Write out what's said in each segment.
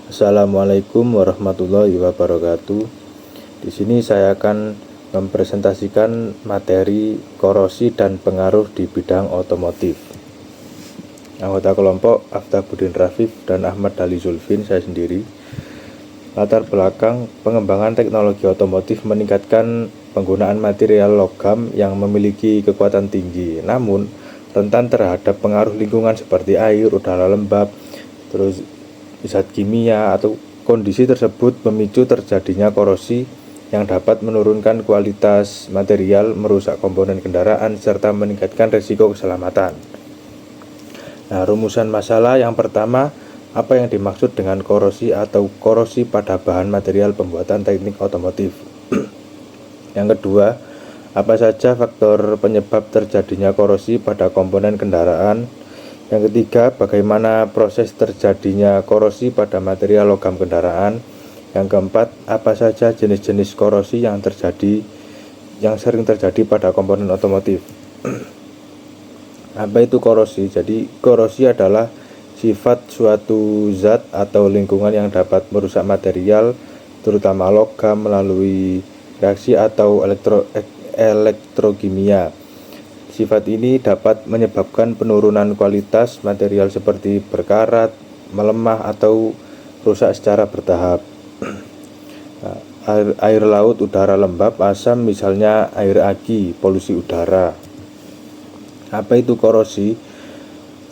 Assalamualaikum warahmatullahi wabarakatuh. Di sini saya akan mempresentasikan materi korosi dan pengaruh di bidang otomotif. Anggota kelompok Aftabuddin Rafif dan Ahmad Dali Zulfin, saya sendiri. Latar belakang pengembangan teknologi otomotif meningkatkan penggunaan material logam yang memiliki kekuatan tinggi, namun rentan terhadap pengaruh lingkungan seperti air, udara lembab, terus zat kimia atau kondisi tersebut memicu terjadinya korosi yang dapat menurunkan kualitas material, merusak komponen kendaraan, serta meningkatkan risiko keselamatan. Nah, rumusan masalah yang pertama, apa yang dimaksud dengan korosi atau korosi pada bahan material pembuatan teknik otomotif? Yang kedua, apa saja faktor penyebab terjadinya korosi pada komponen kendaraan? Yang ketiga, bagaimana proses terjadinya korosi pada material logam kendaraan? Yang keempat, apa saja jenis-jenis korosi yang sering terjadi pada komponen otomotif? Apa itu korosi? Jadi, korosi adalah sifat suatu zat atau lingkungan yang dapat merusak material, terutama logam, melalui reaksi atau elektrokimia. Sifat ini dapat menyebabkan penurunan kualitas material seperti berkarat, melemah, atau rusak secara bertahap. Air laut, udara lembab, asam, misalnya air agi, polusi udara. Apa itu korosi?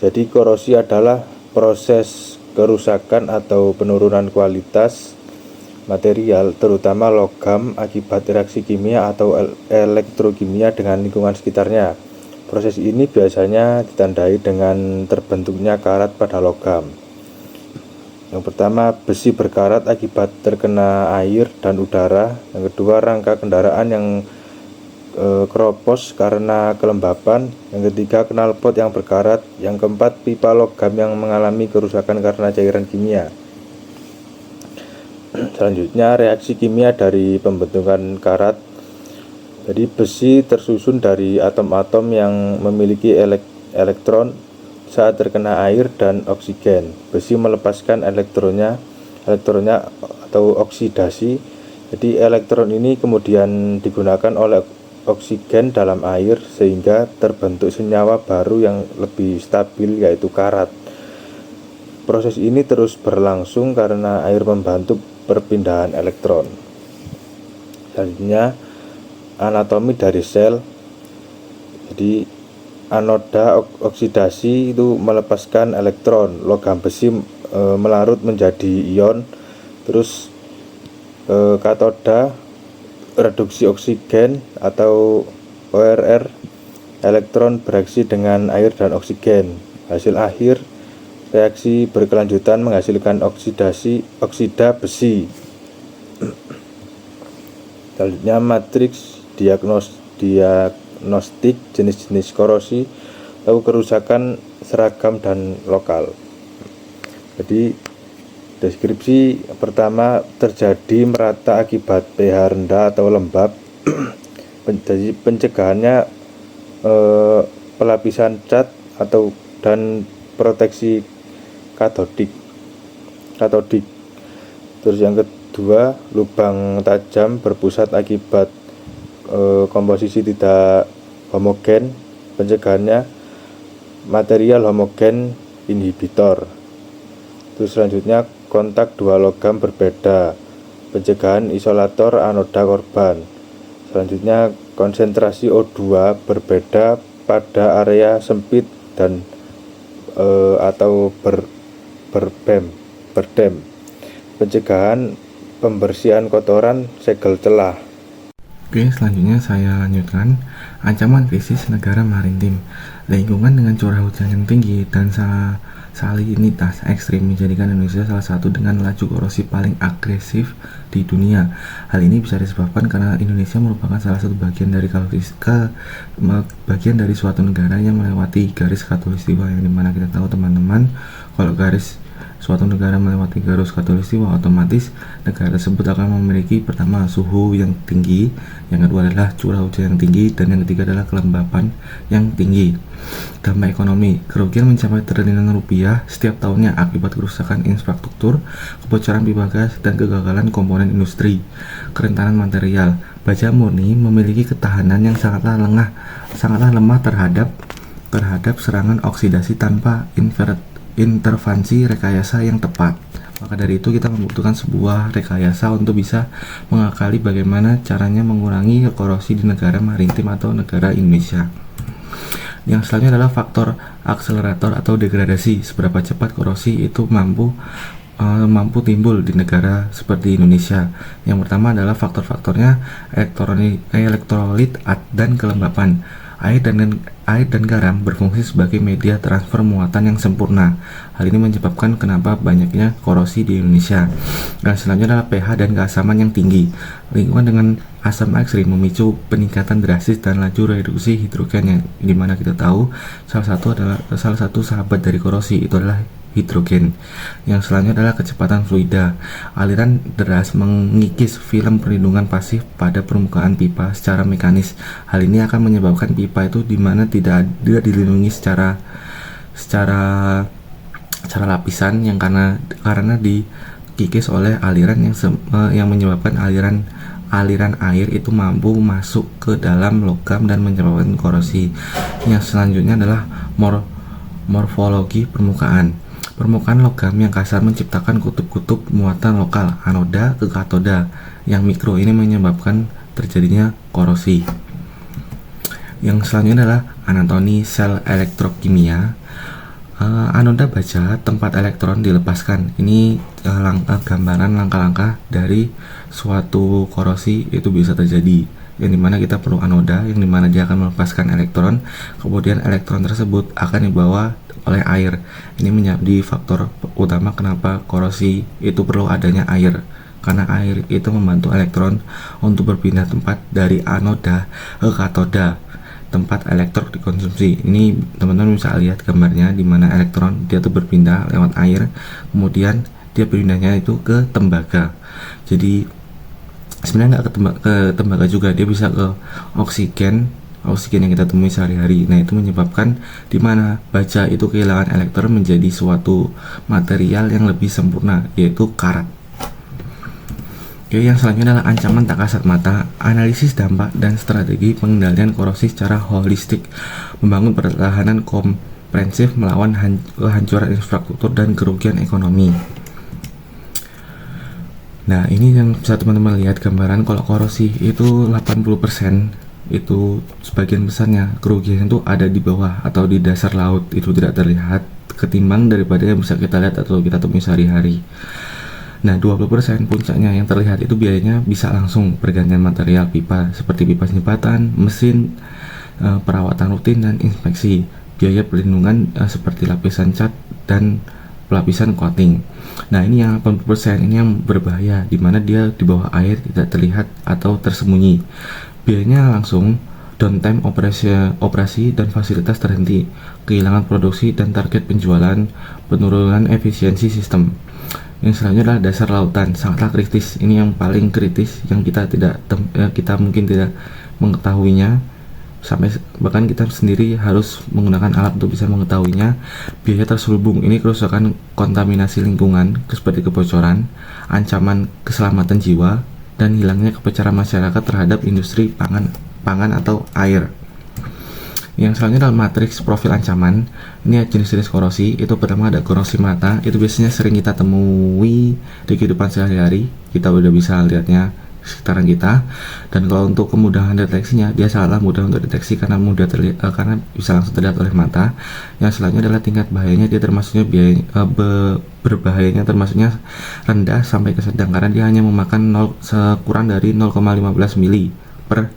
Jadi korosi adalah proses kerusakan atau penurunan kualitas material, terutama logam, akibat reaksi kimia atau elektrokimia dengan lingkungan sekitarnya. Proses ini biasanya ditandai dengan terbentuknya karat pada logam. Yang pertama, besi berkarat akibat terkena air dan udara. Yang kedua, rangka kendaraan yang keropos karena kelembapan. Yang ketiga, knalpot yang berkarat. Yang keempat, pipa logam yang mengalami kerusakan karena cairan kimia. Selanjutnya, reaksi kimia dari pembentukan karat. Jadi besi tersusun dari atom-atom yang memiliki elektron saat terkena air dan oksigen. Besi melepaskan elektronnya atau oksidasi. Jadi elektron ini kemudian digunakan oleh oksigen dalam air sehingga terbentuk senyawa baru yang lebih stabil, yaitu karat. Proses ini terus berlangsung karena air membantu perpindahan elektron. Selanjutnya, anatomi dari sel. Jadi anoda oksidasi itu melepaskan elektron, logam besi melarut menjadi ion. Terus katoda, reduksi oksigen atau ORR, elektron bereaksi dengan air dan oksigen. Hasil akhir, reaksi berkelanjutan menghasilkan oksida besi. Selanjutnya, matriks diagnostik jenis-jenis korosi atau kerusakan seragam dan lokal. Jadi deskripsi pertama, terjadi merata akibat pH rendah atau lembab. Jadi pencegahannya pelapisan cat dan proteksi katodik. Terus yang kedua, lubang tajam berpusat akibat komposisi tidak homogen. Pencegahannya material homogen inhibitor. Terus selanjutnya, kontak dua logam berbeda. Pencegahan isolator anoda korban. Selanjutnya, konsentrasi O2 berbeda pada area sempit dan atau berdem. Pencegahan pembersihan kotoran segel celah. Oke, selanjutnya saya lanjutkan. Ancaman krisis negara maritim. Lingkungan dengan curah hujan yang tinggi dan salinitas ekstrim menjadikan Indonesia salah satu dengan laju korosi paling agresif di dunia. Hal ini bisa disebabkan karena Indonesia merupakan salah satu bagian dari suatu negara yang melewati garis khatulistiwa, yang dimana kita tahu teman-teman, kalau garis suatu negara melewati garis khatulistiwa, otomatis negara tersebut akan memiliki pertama suhu yang tinggi, yang kedua adalah curah hujan yang tinggi, dan yang ketiga adalah kelembapan yang tinggi. Dampak ekonomi, kerugian mencapai triliunan rupiah setiap tahunnya akibat kerusakan infrastruktur, kebocoran pipa gas, dan kegagalan komponen industri. Kerentanan material, baja murni memiliki ketahanan yang sangatlah lemah terhadap serangan oksidasi tanpa intervensi rekayasa yang tepat. Maka dari itu kita membutuhkan sebuah rekayasa untuk bisa mengakali bagaimana caranya mengurangi korosi di negara maritim atau negara Indonesia. Yang selanjutnya adalah faktor akselerator atau degradasi. Seberapa cepat korosi itu mampu timbul di negara seperti Indonesia. Yang pertama adalah faktor-faktornya elektrolit dan kelembapan. Air dan garam berfungsi sebagai media transfer muatan yang sempurna. Hal ini menyebabkan kenapa banyaknya korosi di Indonesia. Dan selanjutnya adalah pH dan keasaman yang tinggi. Lingkungan dengan asam ekstrim memicu peningkatan drastis dan laju reduksi hidrogen, yang dimana kita tahu salah satu sahabat dari korosi itu adalah hidrogen. Yang selanjutnya adalah kecepatan fluida. Aliran deras mengikis film perlindungan pasif pada permukaan pipa secara mekanis. Hal ini akan menyebabkan pipa itu dimana tidak dilindungi secara lapisan yang karena dikikis oleh aliran yang menyebabkan aliran air itu mampu masuk ke dalam logam dan menyebabkan korosi. Yang selanjutnya adalah morfologi permukaan. Permukaan logam yang kasar menciptakan kutub-kutub muatan lokal anoda ke katoda yang mikro, ini menyebabkan terjadinya korosi. Yang selanjutnya adalah anatomi sel elektrokimia. Anoda baja, tempat elektron dilepaskan. Ini gambaran langkah-langkah dari suatu korosi itu bisa terjadi, yang dimana kita perlu anoda, yang dimana dia akan melepaskan elektron, kemudian elektron tersebut akan dibawa oleh air. Ini menjadi faktor utama kenapa korosi itu perlu adanya air, karena air itu membantu elektron untuk berpindah tempat dari anoda ke katoda, tempat elektron dikonsumsi. Ini teman-teman bisa lihat gambarnya di mana elektron dia tuh berpindah lewat air, kemudian dia pindahnya itu ke tembaga. Jadi sebenarnya nggak ke tembaga juga, dia bisa ke oksigen yang kita temui sehari-hari. Nah, itu menyebabkan dimana baja itu kehilangan elektron menjadi suatu material yang lebih sempurna, yaitu karat. Oke, yang selanjutnya adalah ancaman tak kasat mata, analisis dampak dan strategi pengendalian korosi secara holistik, membangun pertahanan komprehensif melawan kehancuran infrastruktur dan kerugian ekonomi. Nah, ini yang bisa teman-teman lihat gambaran kalau korosi itu 80% itu sebagian besarnya kerugian itu ada di bawah atau di dasar laut, itu tidak terlihat ketimbang daripada yang bisa kita lihat atau kita temui sehari-hari. Nah, 20% puncaknya yang terlihat itu biayanya bisa langsung pergantian material pipa seperti pipa penyebatan, mesin, perawatan rutin dan inspeksi, biaya perlindungan seperti lapisan cat dan pelapisan coating. Nah, ini yang 80% ini yang berbahaya, di mana dia di bawah air tidak terlihat atau tersembunyi. Biayanya langsung, downtime operasi dan fasilitas terhenti, kehilangan produksi dan target penjualan, penurunan efisiensi sistem. Yang selanjutnya adalah dasar lautan, sangatlah kritis. Ini yang paling kritis yang kita mungkin tidak mengetahuinya, sampai bahkan kita sendiri harus menggunakan alat untuk bisa mengetahuinya. Biaya terselubung, ini kerusakan kontaminasi lingkungan seperti kebocoran, ancaman keselamatan jiwa, dan hilangnya kepercayaan masyarakat terhadap industri pangan atau air. Yang selanjutnya adalah matriks profil ancaman. Ini jenis-jenis korosi. Itu pertama ada korosi mata, itu biasanya sering kita temui di kehidupan sehari-hari, kita udah bisa lihatnya sekitaran kita. Dan kalau untuk kemudahan deteksinya, dia sangatlah mudah untuk deteksi karena karena bisa langsung terlihat oleh mata. Yang selanjutnya adalah tingkat bahayanya, dia termasuknya berbahayanya termasuknya rendah sampai ke sedang, karena dia hanya memakan kurang dari 0,15 mili per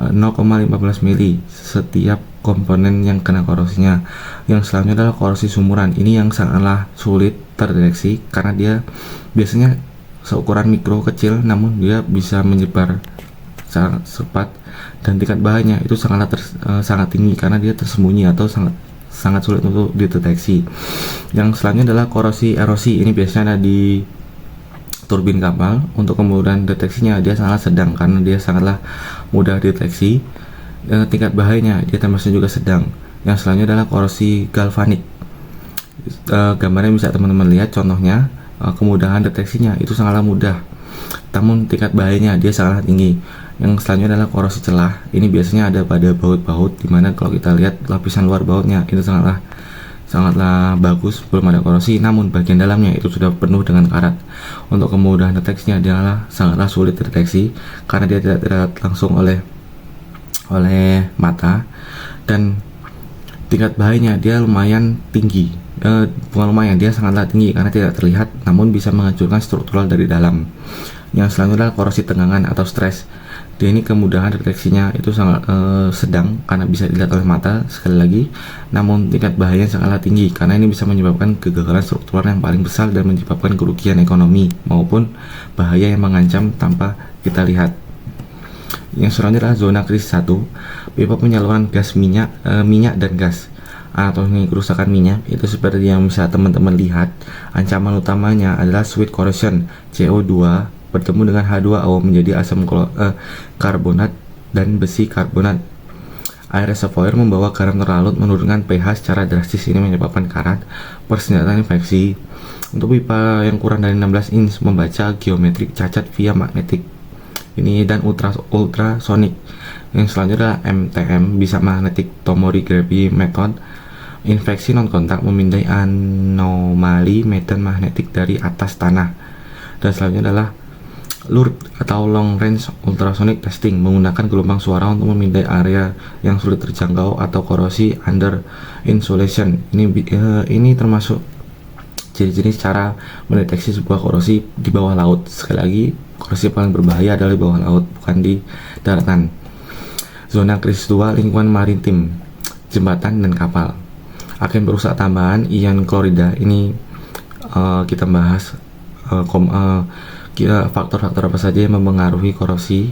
0,15 mili setiap komponen yang kena korosinya. Yang selanjutnya adalah korosi sumuran. Ini yang sangatlah sulit terdeteksi karena dia biasanya seukuran mikro kecil, namun dia bisa menyebar sangat cepat, dan tingkat bahayanya itu sangat tinggi karena dia tersembunyi atau sangat sulit untuk dideteksi. Yang selanjutnya adalah korosi erosi. Ini biasanya ada di turbin kapal. Untuk kemudahan deteksinya dia sangat sedang karena dia sangatlah mudah deteksi. Tingkat bahayanya dia termasuk juga sedang. Yang selanjutnya adalah korosi galvanik. Gambarnya bisa teman-teman lihat contohnya. Kemudahan deteksinya itu sangatlah mudah, namun tingkat bahayanya dia sangatlah tinggi. Yang selanjutnya adalah korosi celah. Ini biasanya ada pada baut-baut, dimana kalau kita lihat lapisan luar bautnya itu sangatlah bagus, belum ada korosi, namun bagian dalamnya itu sudah penuh dengan karat. Untuk kemudahan deteksinya adalah sangatlah sulit terdeteksi karena dia tidak terlihat langsung oleh mata, dan tingkat bahayanya dia lumayan tinggi. Bukan lumayan, dia sangatlah tinggi karena tidak terlihat, namun bisa menghancurkan struktural dari dalam. Yang selanjutnya adalah korosi tegangan atau stres. Dia ini kemudahan deteksinya itu sangat sedang karena bisa dilihat oleh mata sekali lagi, namun tingkat bahayanya sangatlah tinggi karena ini bisa menyebabkan kegagalan struktural yang paling besar dan menyebabkan kerugian ekonomi maupun bahaya yang mengancam tanpa kita lihat. Yang selanjutnya adalah zona krisis 1, pipa penyaluran gas minyak dan gas atau kerusakan minyak. Itu seperti yang bisa teman-teman lihat, ancaman utamanya adalah sweet corrosion, CO2 bertemu dengan H2O menjadi asam karbonat dan besi karbonat. Air reservoir membawa garam terlarut menurunkan pH secara drastis. Ini menyebabkan karat, persenjataan infeksi. Untuk pipa yang kurang dari 16 inch membaca geometrik cacat via magnetik ini dan ultrasonic. Yang selanjutnya adalah MTM, bisa magnetic tomography method. Infeksi non kontak memindai anomali medan magnetik dari atas tanah. Dan selanjutnya adalah LURT atau Long Range Ultrasonic Testing, menggunakan gelombang suara untuk memindai area yang sulit terjangkau atau korosi under insulation. Ini termasuk jenis-jenis cara mendeteksi sebuah korosi di bawah laut. Sekali lagi, korosi paling berbahaya adalah di bawah laut, bukan di daratan. Zona krisis 2, lingkungan maritim, jembatan dan kapal. Agen perusak tambahan ion klorida. Ini kita bahas faktor-faktor apa saja yang mempengaruhi korosi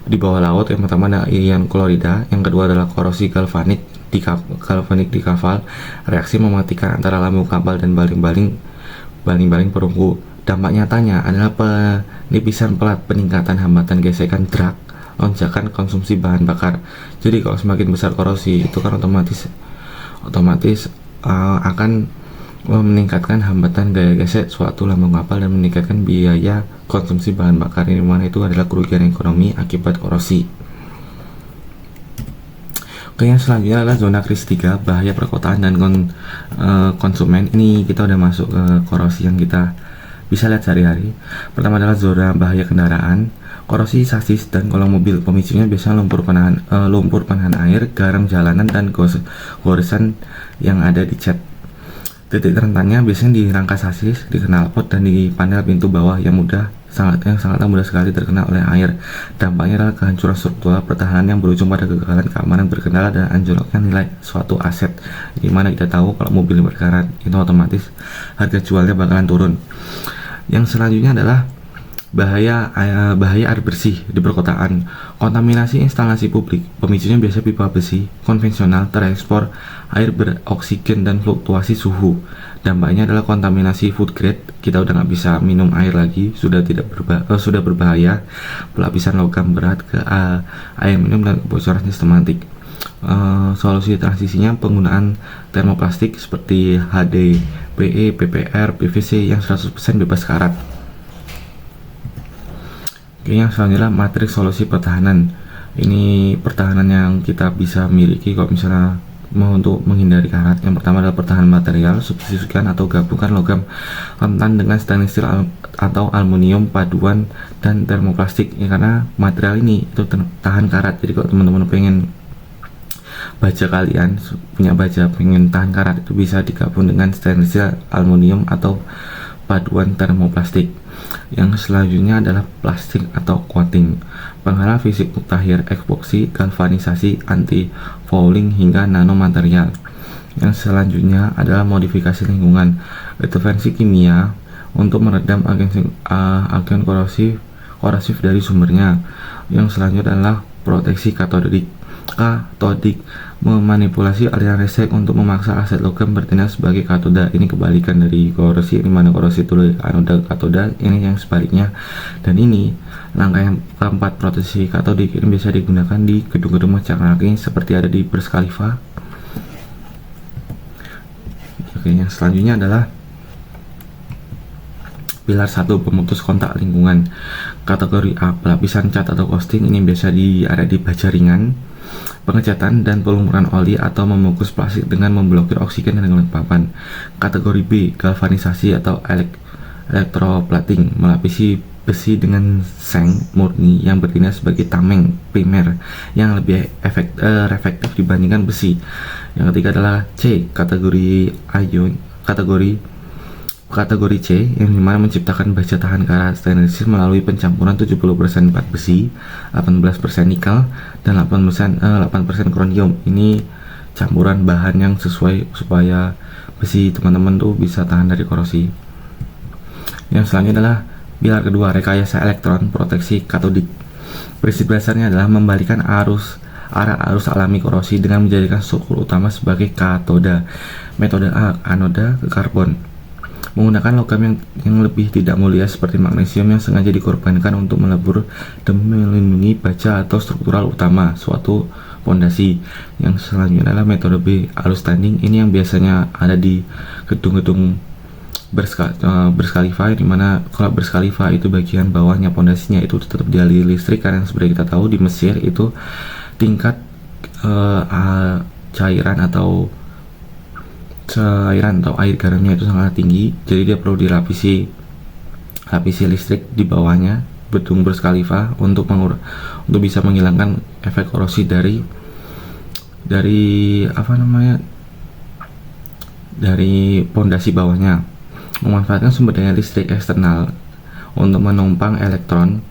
di bawah laut. Yang pertama ada ion klorida, yang kedua adalah korosi galvanik di kapal. Reaksi mematikan antara lambung kapal dan baling-baling perunggu. Dampak nyatanya adalah penipisan pelat, peningkatan hambatan gesekan drag, lonjakan konsumsi bahan bakar. Jadi kalau semakin besar korosi itu kan otomatis akan meningkatkan hambatan gaya gesek suatu lambung kapal dan meningkatkan biaya konsumsi bahan bakar, ini mana itu adalah kerugian ekonomi akibat korosi. Oke, yang selanjutnya adalah zona krisis 3, bahaya perkotaan dan konsumen. Ini kita udah masuk ke korosi yang kita bisa lihat sehari-hari. Pertama adalah zona bahaya kendaraan, korosi sasis dan kolong mobil. Pemicunya biasanya lumpur panahan air, garam jalanan, dan goresan yang ada di cat. Titik rentannya biasanya di rangka sasis, di knalpot, dan di panel pintu bawah yang sangatlah mudah sekali terkena oleh air. Dampaknya adalah kehancuran struktural pertahanan yang berujung pada kegagalan keamanan berkendara dan anjloknya nilai suatu aset. Di mana kita tahu kalau mobil berkarat itu otomatis harga jualnya bakalan turun. Yang selanjutnya adalah bahaya air bersih di perkotaan, kontaminasi instalasi publik. Pemicunya biasa pipa besi konvensional, terekspor air beroksigen, dan fluktuasi suhu. Dampaknya adalah kontaminasi food grade, kita udah nggak bisa minum air lagi, sudah berbahaya. Pelapisan logam berat ke air minum dan kebocoran sistematik. Solusi transisinya penggunaan termoplastik seperti HDPE, PPR, PVC yang 100% bebas karat. Yang selanjutnya matriks solusi pertahanan. Ini pertahanan yang kita bisa miliki kalau misalnya mau untuk menghindari karat. Yang pertama adalah pertahanan material, substitusikan atau gabungkan logam rentan dengan stainless steel atau aluminium paduan dan termoplastik. Karena material ini itu tahan karat. Jadi kalau teman-teman pengen punya baja pengen tahan karat, itu bisa digabung dengan stainless steel, aluminium atau paduan termoplastik. Yang selanjutnya adalah plastik atau coating, penghalang fisik mutakhir, epoksi, galvanisasi, anti fouling hingga nanomaterial. Yang selanjutnya adalah modifikasi lingkungan, intervensi kimia untuk meredam agen korosif dari sumbernya. Yang selanjutnya adalah proteksi katodik, memanipulasi aliran listrik untuk memaksa aset logam bertindak sebagai katoda. Ini kebalikan dari korosi, di mana korosi itu anoda katoda, ini yang sebaliknya. Dan ini langkah yang keempat, proteksi katodik ini bisa digunakan di gedung-gedung macam ini seperti ada di Burj Khalifa. Oke, yang selanjutnya adalah pilar 1, pemutus kontak lingkungan. Kategori A, pelapisan cat atau coating, ini biasa ada di baja ringan, pengecatan dan pelumuran oli atau membungkus plastik dengan memblokir oksigen dan kelembapan. Kategori B, galvanisasi atau elektroplating, melapisi besi dengan seng murni yang bertindak sebagai tameng primer yang lebih efektif dibandingkan besi. Yang ketiga adalah C, kategori C, yang dimana menciptakan baja tahan karat stainless melalui pencampuran 70% bahan besi, 18% nikel, dan 8% kronium. Ini campuran bahan yang sesuai supaya besi teman-teman tuh bisa tahan dari korosi. Yang selanjutnya adalah pilar kedua, rekayasa elektron proteksi katodik. Prinsip dasarnya adalah membalikan arah arus alami korosi dengan menjadikan struktur utama sebagai katoda. Metode A, anoda ke karbon, menggunakan logam yang lebih tidak mulia seperti magnesium yang sengaja dikorbankan untuk melebur demi melindungi baja atau struktural utama suatu pondasi. Yang selanjutnya adalah metode B, alus standing. Ini yang biasanya ada di gedung-gedung berskalifa, dimana kalau berskalifa itu bagian bawahnya pondasinya itu tetap dialiri listrik, karena seperti kita tahu di Mesir itu tingkat cairan atau air garamnya itu sangat tinggi, jadi dia perlu dilapisi listrik di bawahnya gedung Burj Khalifa untuk bisa menghilangkan efek korosi dari pondasi bawahnya. Memanfaatkan sumber daya listrik eksternal untuk menumpang elektron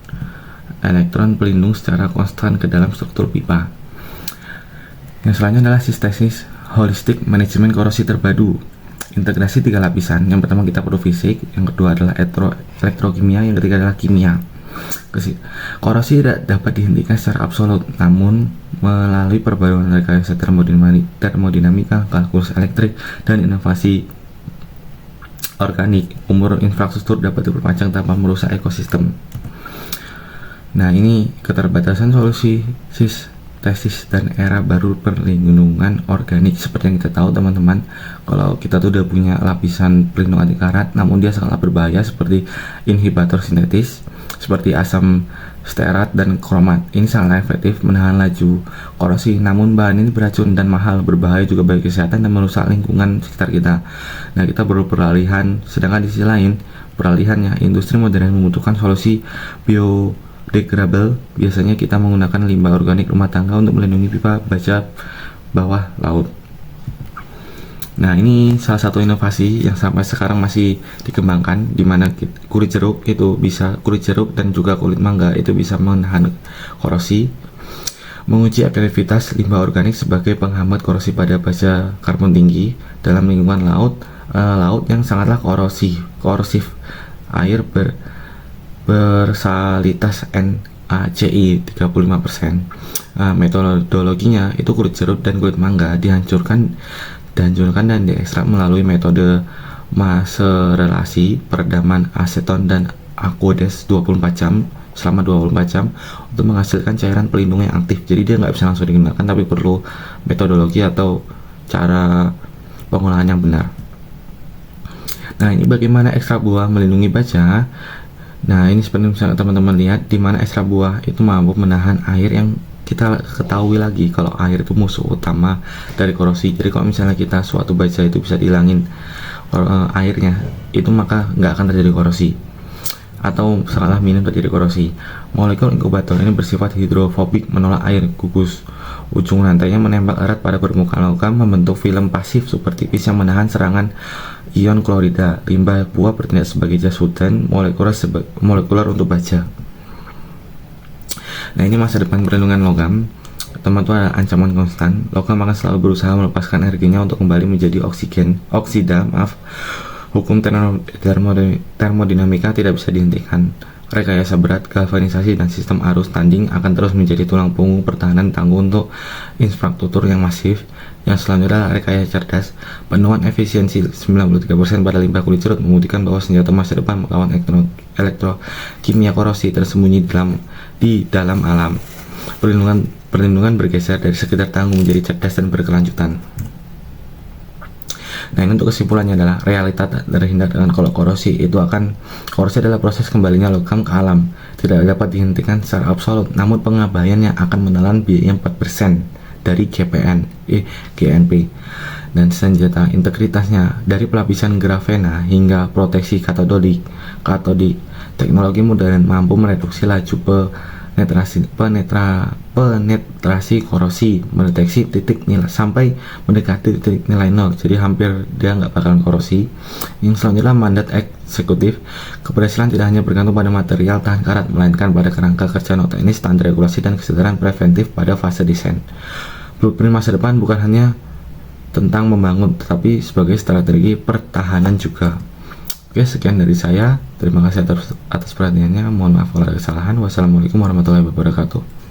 pelindung secara konstan ke dalam struktur pipa. Yang selanjutnya adalah sintesis holistik manajemen korosi terpadu, integrasi 3 lapisan. Yang pertama kita perlu fisik, yang kedua adalah elektrokimia, yang ketiga adalah kimia. Korosi tidak dapat dihentikan secara absolut, namun melalui perbaruan rekayasa termodinamika, kalkulus elektrik, dan inovasi organik, umur infrastruktur dapat diperpanjang tanpa merusak ekosistem. Nah, ini keterbatasan solusi tesis dan era baru perlindungan organik. Seperti yang kita tahu teman-teman, kalau kita tuh udah punya lapisan pelindung anti karat, namun dia sangat berbahaya seperti inhibitor sintetis seperti asam stearat dan kromat. Ini sangat efektif menahan laju korosi, namun bahan ini beracun dan mahal, berbahaya juga bagi kesehatan dan merusak lingkungan sekitar kita. Nah, kita perlu peralihan. Sedangkan di sisi lain, peralihannya industri modern membutuhkan solusi biodegradable. Biasanya kita menggunakan limbah organik rumah tangga untuk melindungi pipa baja bawah laut. Nah, ini salah satu inovasi yang sampai sekarang masih dikembangkan, di mana kulit jeruk dan juga kulit mangga itu bisa menahan korosi. Menguji efektivitas limbah organik sebagai penghambat korosi pada baja karbon tinggi dalam lingkungan laut yang sangatlah korosif. Air bersalitas NaCl 35%. Metodologinya itu kulit jeruk dan kulit mangga dihancurkan dan diekstrak melalui metode maserelasi peredaman aseton dan aqueous 24 jam selama 24 jam untuk menghasilkan cairan pelindung yang aktif. Jadi dia nggak bisa langsung digunakan, tapi perlu metodologi atau cara pengolahan yang benar. Nah, ini bagaimana ekstrak buah melindungi baja. Nah, ini seperti misalnya teman-teman lihat, di mana ekstrak buah itu mampu menahan air, yang kita ketahui lagi kalau air itu musuh utama dari korosi. Jadi kalau misalnya kita suatu baja itu bisa dihilangin airnya, itu maka nggak akan terjadi korosi atau sangatlah minim terjadi korosi. Molekul inkubator ini bersifat hidrofobik, menolak air, gugus. Ujung rantainya menempel erat pada permukaan logam, membentuk film pasif super tipis yang menahan serangan ion klorida. Limbah buah bertindak sebagai jas hujan molekuler untuk baja. Nah, ini masa depan perlindungan logam. Teman tuh ada ancaman konstan. Logam akan selalu berusaha melepaskan energinya untuk kembali menjadi oksida. Hukum termodinamika tidak bisa dihentikan. rekayasa berat, galvanisasi, dan sistem arus tanding akan terus menjadi tulang punggung pertahanan tangguh untuk infrastruktur yang masif. Yang selanjutnya adalah rekayasa cerdas. Penuhan efisiensi 93% pada limbah kulit cerut membuktikan bahwa senjata masa depan melawan elektrokimia korosi tersembunyi di dalam alam. Perlindungan bergeser dari sekedar tangguh menjadi cerdas dan berkelanjutan. Nah, ini untuk kesimpulannya adalah realitas terhindar dengan korosi adalah proses kembalinya logam ke alam, tidak dapat dihentikan secara absolut, namun pengabaiannya akan menelan biaya 4% dari GNP, dan senjata integritasnya dari pelapisan grafena hingga proteksi katodik. Teknologi modern mampu mereduksi laju penetrasi korosi, mendeteksi titik nilai sampai mendekati titik nilai 0, jadi hampir dia nggak bakalan korosi. Yang selanjutnya mandat eksekutif. Keberhasilan tidak hanya bergantung pada material tahan karat, melainkan pada kerangka kerja non teknis, standar regulasi, dan kesadaran preventif pada fase desain. Blueprint masa depan bukan hanya tentang membangun, tetapi sebagai strategi pertahanan juga. Oke, sekian dari saya. Terima kasih atas perhatiannya. Mohon maaf kalau ada kesalahan. Wassalamualaikum warahmatullahi wabarakatuh.